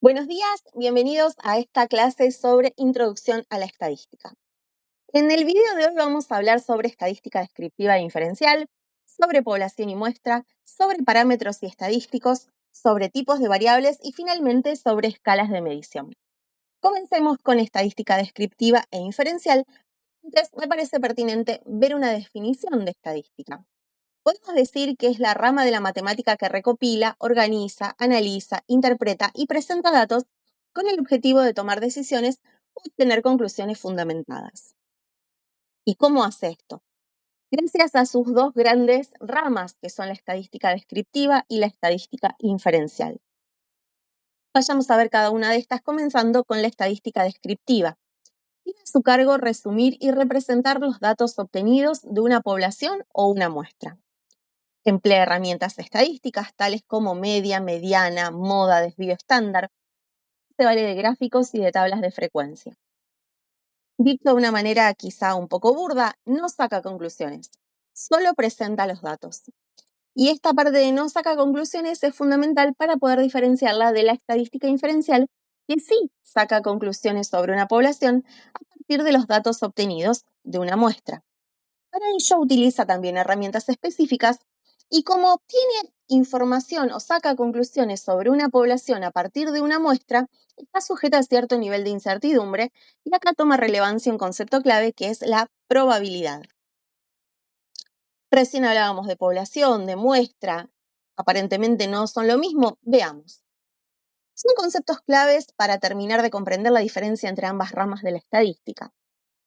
Buenos días, bienvenidos a esta clase sobre Introducción a la Estadística. En el video de hoy vamos a hablar sobre estadística descriptiva e inferencial, sobre población y muestra, sobre parámetros y estadísticos, sobre tipos de variables y finalmente sobre escalas de medición. Comencemos con estadística descriptiva e inferencial. Entonces, me parece pertinente ver una definición de estadística. Podemos decir que es la rama de la matemática que recopila, organiza, analiza, interpreta y presenta datos con el objetivo de tomar decisiones o obtener conclusiones fundamentadas. ¿Y cómo hace esto? Gracias a sus dos grandes ramas, que son la estadística descriptiva y la estadística inferencial. Vayamos a ver cada una de estas, comenzando con la estadística descriptiva. Tiene a su cargo resumir y representar los datos obtenidos de una población o una muestra. Emplea herramientas estadísticas tales como media, mediana, moda, desvío estándar. Se vale de gráficos y de tablas de frecuencia. Dicho de una manera quizá un poco burda, no saca conclusiones, solo presenta los datos. Y esta parte de no saca conclusiones es fundamental para poder diferenciarla de la estadística inferencial, que sí saca conclusiones sobre una población a partir de los datos obtenidos de una muestra. Para ello utiliza también herramientas específicas y como obtiene información o saca conclusiones sobre una población a partir de una muestra, está sujeta a cierto nivel de incertidumbre y acá toma relevancia un concepto clave que es la probabilidad. Recién hablábamos de población, de muestra, aparentemente no son lo mismo, veamos. Son conceptos claves para terminar de comprender la diferencia entre ambas ramas de la estadística.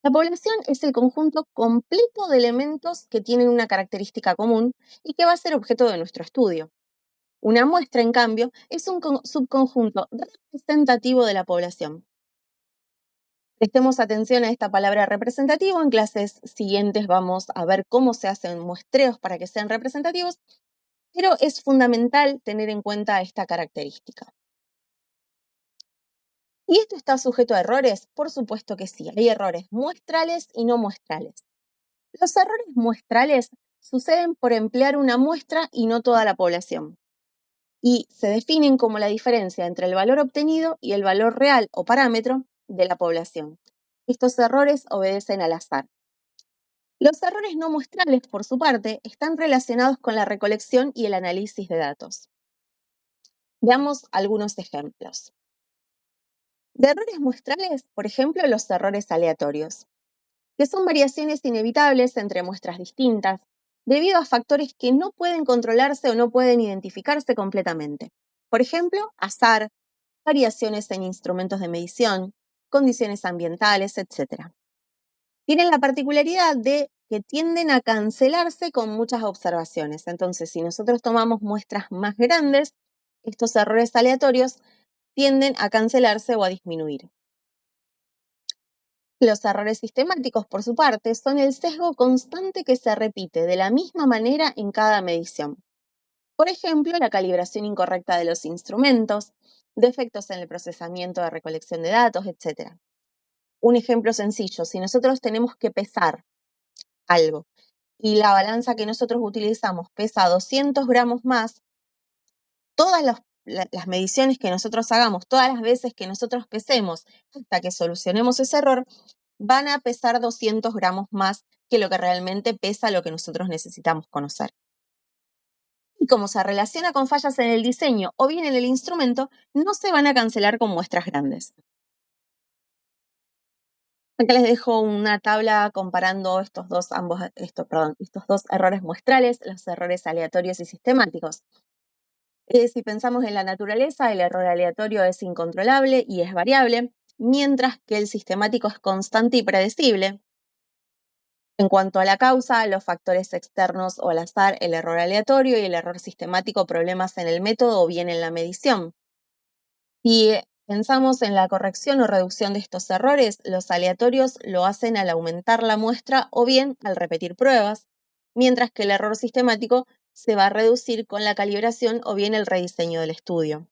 La población es el conjunto completo de elementos que tienen una característica común y que va a ser objeto de nuestro estudio. Una muestra, en cambio, es un subconjunto representativo de la población. Prestemos atención a esta palabra representativo. En clases siguientes vamos a ver cómo se hacen muestreos para que sean representativos, pero es fundamental tener en cuenta esta característica. ¿Y esto está sujeto a errores? Por supuesto que sí. Hay errores muestrales y no muestrales. Los errores muestrales suceden por emplear una muestra y no toda la población, y se definen como la diferencia entre el valor obtenido y el valor real o parámetro de la población. Estos errores obedecen al azar. Los errores no muestrales, por su parte, están relacionados con la recolección y el análisis de datos. Veamos algunos ejemplos. De errores muestrales, por ejemplo, los errores aleatorios, que son variaciones inevitables entre muestras distintas, debido a factores que no pueden controlarse o no pueden identificarse completamente. Por ejemplo, azar, variaciones en instrumentos de medición, condiciones ambientales, etc. Tienen la particularidad de que tienden a cancelarse con muchas observaciones. Entonces, si nosotros tomamos muestras más grandes, estos errores aleatorios tienden a cancelarse o a disminuir. Los errores sistemáticos, por su parte, son el sesgo constante que se repite de la misma manera en cada medición. Por ejemplo, la calibración incorrecta de los instrumentos, defectos en el procesamiento de recolección de datos, etc. Un ejemplo sencillo: si nosotros tenemos que pesar algo y la balanza que nosotros utilizamos pesa 200 gramos más, todas las mediciones que nosotros hagamos, todas las veces que nosotros pesemos hasta que solucionemos ese error, van a pesar 200 gramos más que lo que realmente pesa lo que nosotros necesitamos conocer. Y como se relaciona con fallas en el diseño o bien en el instrumento, no se van a cancelar con muestras grandes. Acá les dejo una tabla comparando estos dos errores muestrales, los errores aleatorios y sistemáticos. Si pensamos en la naturaleza, el error aleatorio es incontrolable y es variable, mientras que el sistemático es constante y predecible. En cuanto a la causa, los factores externos o al azar, el error aleatorio, y el error sistemático, problemas en el método o bien en la medición. Si pensamos en la corrección o reducción de estos errores, los aleatorios lo hacen al aumentar la muestra o bien al repetir pruebas, mientras que el error sistemático se va a reducir con la calibración o bien el rediseño del estudio.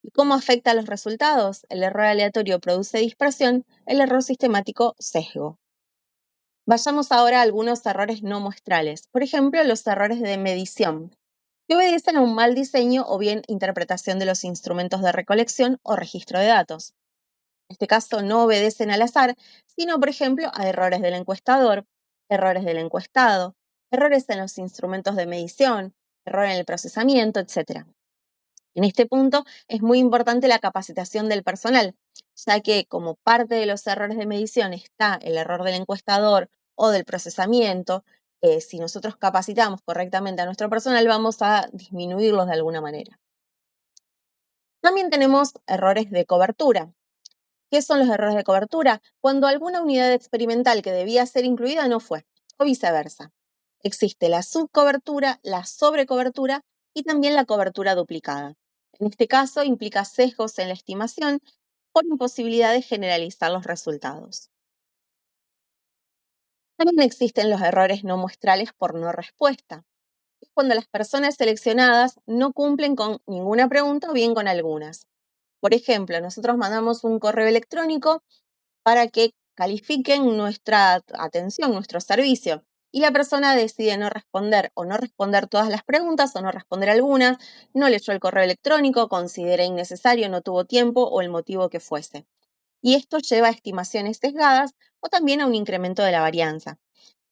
¿Y cómo afecta a los resultados? El error aleatorio produce dispersión, el error sistemático sesgo. Vayamos ahora a algunos errores no muestrales, por ejemplo, los errores de medición. que obedecen a un mal diseño o bien interpretación de los instrumentos de recolección o registro de datos. En este caso no obedecen al azar, sino, por ejemplo, a errores del encuestador, errores del encuestado, errores en los instrumentos de medición, error en el procesamiento, etc. En este punto es muy importante la capacitación del personal, ya que como parte de los errores de medición está el error del encuestador o del procesamiento, si nosotros capacitamos correctamente a nuestro personal vamos a disminuirlos de alguna manera. También tenemos errores de cobertura. ¿Qué son los errores de cobertura? Cuando alguna unidad experimental que debía ser incluida no fue, o viceversa. Existe la subcobertura, la sobrecobertura y también la cobertura duplicada. En este caso implica sesgos en la estimación por imposibilidad de generalizar los resultados. También existen los errores no muestrales por no respuesta. Es cuando las personas seleccionadas no cumplen con ninguna pregunta o bien con algunas. Por ejemplo, nosotros mandamos un correo electrónico para que califiquen nuestra atención, nuestro servicio. Y la persona decide no responder o no responder todas las preguntas o no responder algunas, no leyó el correo electrónico, considera innecesario, no tuvo tiempo o el motivo que fuese. Y esto lleva a estimaciones sesgadas o también a un incremento de la varianza.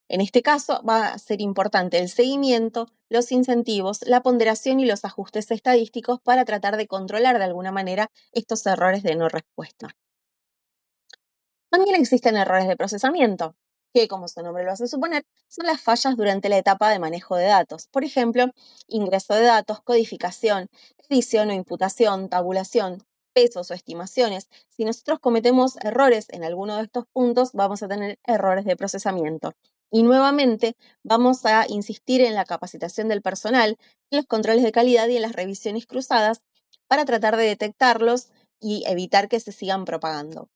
En este caso va a ser importante el seguimiento, los incentivos, la ponderación y los ajustes estadísticos para tratar de controlar de alguna manera estos errores de no respuesta. También existen errores de procesamiento, que, como su nombre lo hace suponer, son las fallas durante la etapa de manejo de datos. Por ejemplo, ingreso de datos, codificación, edición o imputación, tabulación, pesos o estimaciones. Si nosotros cometemos errores en alguno de estos puntos, vamos a tener errores de procesamiento. Y nuevamente vamos a insistir en la capacitación del personal, en los controles de calidad y en las revisiones cruzadas para tratar de detectarlos y evitar que se sigan propagando.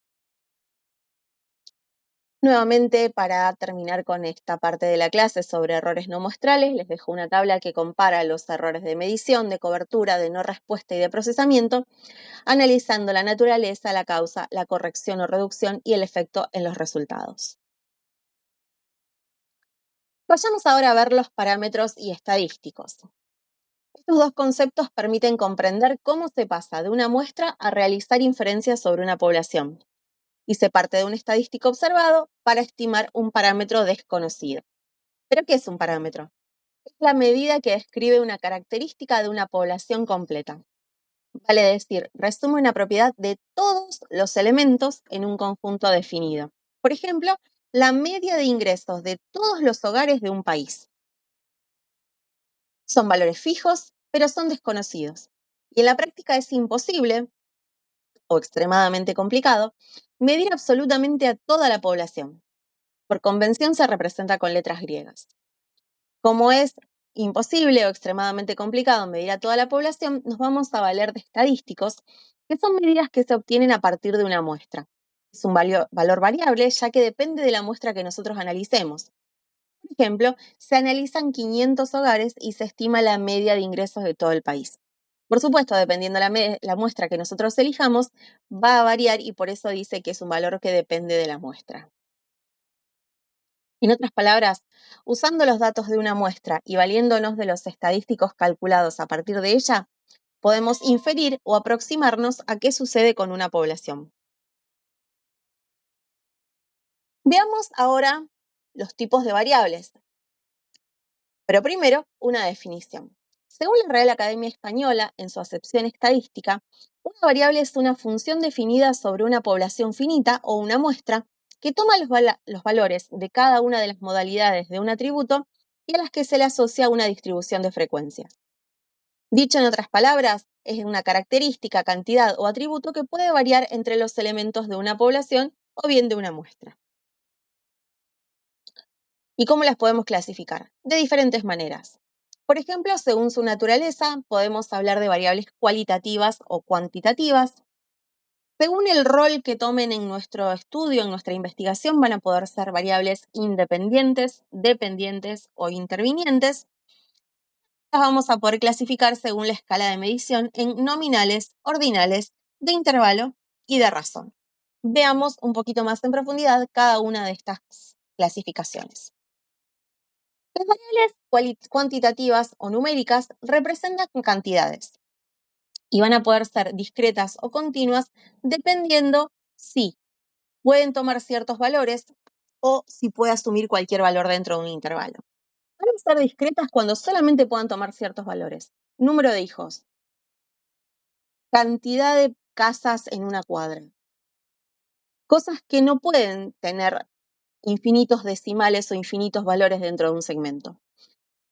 Nuevamente, para terminar con esta parte de la clase sobre errores no muestrales, les dejo una tabla que compara los errores de medición, de cobertura, de no respuesta y de procesamiento, analizando la naturaleza, la causa, la corrección o reducción y el efecto en los resultados. Vayamos ahora a ver los parámetros y estadísticos. Estos dos conceptos permiten comprender cómo se pasa de una muestra a realizar inferencias sobre una población, y se parte de un estadístico observado para estimar un parámetro desconocido. ¿Pero qué es un parámetro? Es la medida que describe una característica de una población completa. Vale decir, resume una propiedad de todos los elementos en un conjunto definido. Por ejemplo, la media de ingresos de todos los hogares de un país. Son valores fijos, pero son desconocidos. Y en la práctica es imposible, o extremadamente complicado, medir absolutamente a toda la población. Por convención se representa con letras griegas. Como es imposible o extremadamente complicado medir a toda la población, nos vamos a valer de estadísticos, que son medidas que se obtienen a partir de una muestra. Es un valor variable, ya que depende de la muestra que nosotros analicemos. Por ejemplo, se analizan 500 hogares y se estima la media de ingresos de todo el país. Por supuesto, dependiendo la muestra que nosotros elijamos, va a variar y por eso dice que es un valor que depende de la muestra. En otras palabras, usando los datos de una muestra y valiéndonos de los estadísticos calculados a partir de ella, podemos inferir o aproximarnos a qué sucede con una población. Veamos ahora los tipos de variables, pero primero una definición. Según la Real Academia Española, en su acepción estadística, una variable es una función definida sobre una población finita o una muestra que toma los valores de cada una de las modalidades de un atributo y a las que se le asocia una distribución de frecuencias. Dicho en otras palabras, es una característica, cantidad o atributo que puede variar entre los elementos de una población o bien de una muestra. ¿Y cómo las podemos clasificar? De diferentes maneras. Por ejemplo, según su naturaleza, podemos hablar de variables cualitativas o cuantitativas. Según el rol que tomen en nuestro estudio, en nuestra investigación, van a poder ser variables independientes, dependientes o intervinientes. Las vamos a poder clasificar según la escala de medición en nominales, ordinales, de intervalo y de razón. Veamos un poquito más en profundidad cada una de estas clasificaciones. Las variables cuantitativas o numéricas representan cantidades y van a poder ser discretas o continuas dependiendo si pueden tomar ciertos valores o si puede asumir cualquier valor dentro de un intervalo. Van a ser discretas cuando solamente puedan tomar ciertos valores. Número de hijos, cantidad de casas en una cuadra. Cosas que no pueden tener infinitos decimales o infinitos valores dentro de un segmento.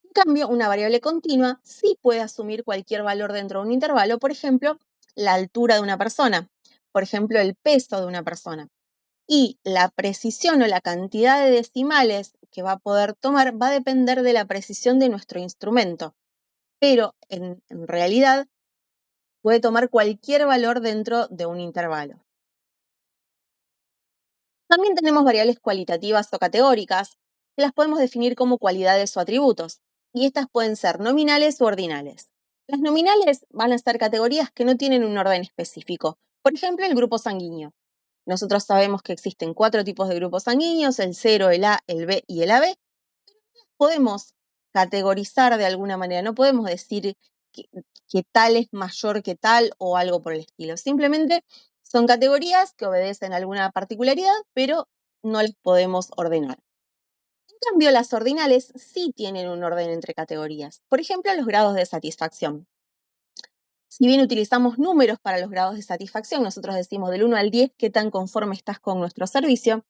En cambio, una variable continua sí puede asumir cualquier valor dentro de un intervalo, por ejemplo, la altura de una persona, por ejemplo, el peso de una persona. Y la precisión o la cantidad de decimales que va a poder tomar va a depender de la precisión de nuestro instrumento. Pero en realidad puede tomar cualquier valor dentro de un intervalo. También tenemos variables cualitativas o categóricas, que las podemos definir como cualidades o atributos, y estas pueden ser nominales o ordinales. Las nominales van a ser categorías que no tienen un orden específico, por ejemplo, el grupo sanguíneo. Nosotros sabemos que existen 4 tipos de grupos sanguíneos, el 0, el A, el B y el AB. Podemos categorizar de alguna manera, no podemos decir que tal es mayor que tal o algo por el estilo. Simplemente son categorías que obedecen a alguna particularidad, pero no las podemos ordenar. En cambio, las ordinales sí tienen un orden entre categorías. Por ejemplo, los grados de satisfacción. Si bien utilizamos números para los grados de satisfacción, nosotros decimos del 1 al 10 qué tan conforme estás con nuestro servicio,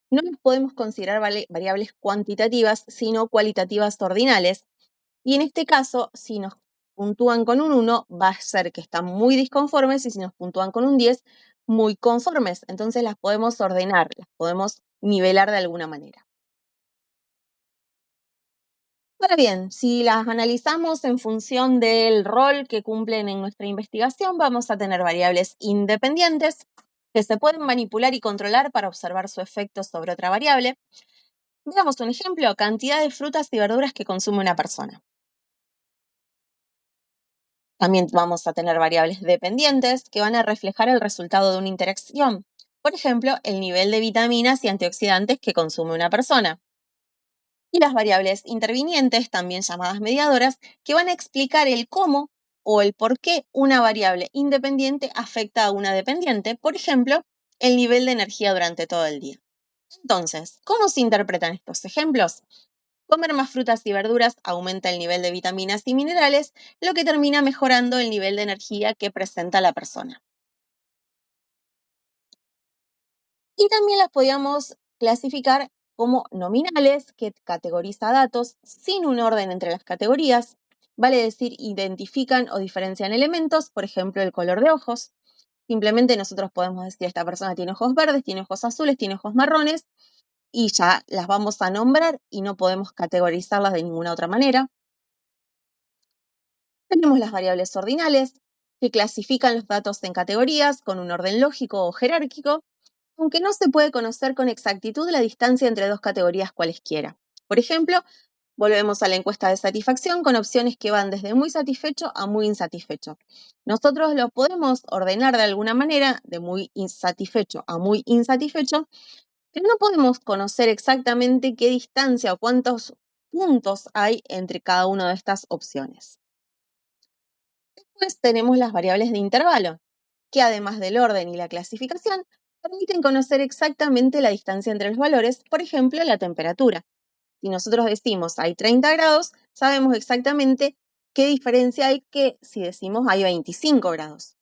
no nos podemos considerar variables cuantitativas, sino cualitativas ordinales. Y en este caso, si nos puntúan con un 1, va a ser que están muy disconformes, y si nos puntúan con un 10, muy conformes. Entonces las podemos ordenar, las podemos nivelar de alguna manera. Ahora bien, si las analizamos en función del rol que cumplen en nuestra investigación, vamos a tener variables independientes que se pueden manipular y controlar para observar su efecto sobre otra variable. Veamos un ejemplo: cantidad de frutas y verduras que consume una persona. También vamos a tener variables dependientes que van a reflejar el resultado de una interacción. Por ejemplo, el nivel de vitaminas y antioxidantes que consume una persona. Y las variables intervinientes, también llamadas mediadoras, que van a explicar el cómo o el por qué una variable independiente afecta a una dependiente. Por ejemplo, el nivel de energía durante todo el día. Entonces, ¿cómo se interpretan estos ejemplos? Comer más frutas y verduras aumenta el nivel de vitaminas y minerales, lo que termina mejorando el nivel de energía que presenta la persona. Y también las podíamos clasificar como nominales, que categoriza datos sin un orden entre las categorías, vale decir, identifican o diferencian elementos, por ejemplo, el color de ojos. Simplemente nosotros podemos decir: esta persona tiene ojos verdes, tiene ojos azules, tiene ojos marrones, y ya las vamos a nombrar y no podemos categorizarlas de ninguna otra manera. Tenemos las variables ordinales, que clasifican los datos en categorías con un orden lógico o jerárquico, aunque no se puede conocer con exactitud la distancia entre dos categorías cualesquiera. Por ejemplo, volvemos a la encuesta de satisfacción con opciones que van desde muy satisfecho a muy insatisfecho. Nosotros lo podemos ordenar de alguna manera, de muy insatisfecho a muy insatisfecho, pero no podemos conocer exactamente qué distancia o cuántos puntos hay entre cada una de estas opciones. Después tenemos las variables de intervalo, que además del orden y la clasificación, permiten conocer exactamente la distancia entre los valores, por ejemplo, la temperatura. Si nosotros decimos hay 30 grados, sabemos exactamente qué diferencia hay que si decimos hay 25 grados.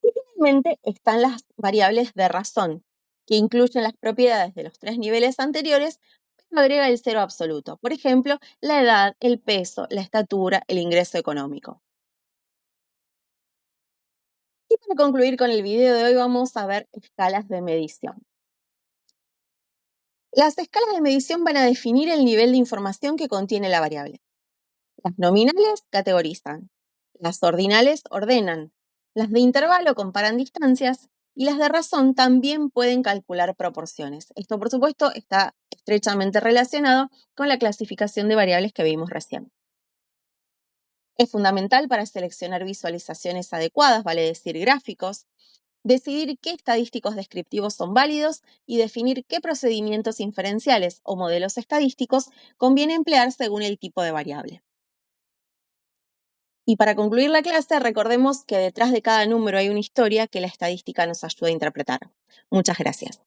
Y finalmente están las variables de razón, que incluyen las propiedades de los 3 niveles anteriores, pero agrega el cero absoluto. Por ejemplo, la edad, el peso, la estatura, el ingreso económico. Y para concluir con el video de hoy, vamos a ver escalas de medición. Las escalas de medición van a definir el nivel de información que contiene la variable. Las nominales categorizan, las ordinales ordenan, las de intervalo comparan distancias y las de razón también pueden calcular proporciones. Esto, por supuesto, está estrechamente relacionado con la clasificación de variables que vimos recién. Es fundamental para seleccionar visualizaciones adecuadas, vale decir gráficos, decidir qué estadísticos descriptivos son válidos y definir qué procedimientos inferenciales o modelos estadísticos conviene emplear según el tipo de variable. Y para concluir la clase, recordemos que detrás de cada número hay una historia que la estadística nos ayuda a interpretar. Muchas gracias.